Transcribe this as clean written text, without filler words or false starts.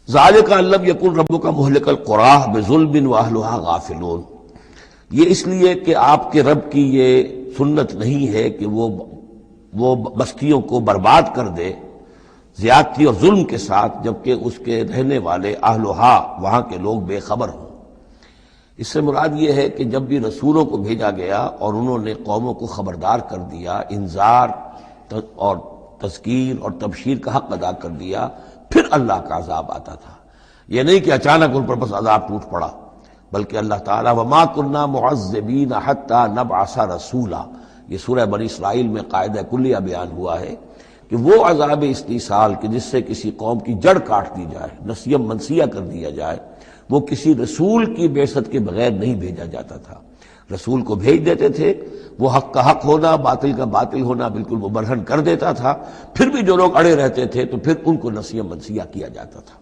ذالک ان لم یکن ربک مہلک القری بظلم واہلھا غافلون، یہ اس لیے کہ آپ کے رب کی یہ سنت نہیں ہے کہ وہ بستیوں کو برباد کر دے زیادتی اور ظلم کے ساتھ، جبکہ اس کے رہنے والے اہلھا وہاں کے لوگ بے خبر ہوں۔ اس سے مراد یہ ہے کہ جب بھی رسولوں کو بھیجا گیا اور انہوں نے قوموں کو خبردار کر دیا، انذار اور تذکیر اور تبشیر کا حق ادا کر دیا، پھر اللہ کا عذاب آتا تھا۔ یہ نہیں کہ اچانک ان پر بس عذاب ٹوٹ پڑا، بلکہ اللہ تعالیٰ وما كنا معذبین حتی نبعث رسولا، یہ سورہ بنی اسرائیل میں قاعدہ کلیہ بیان ہوا ہے کہ وہ عذاب استیصال کہ جس سے کسی قوم کی جڑ کاٹ دی جائے، نسیم منسیہ کر دیا جائے، وہ کسی رسول کی بعثت کے بغیر نہیں بھیجا جاتا تھا۔ رسول کو بھیج دیتے تھے، وہ حق کا حق ہونا، باطل کا باطل ہونا بالکل مبرہن کر دیتا تھا، پھر بھی جو لوگ اڑے رہتے تھے تو پھر ان کو نسیم منسیہ کیا جاتا تھا۔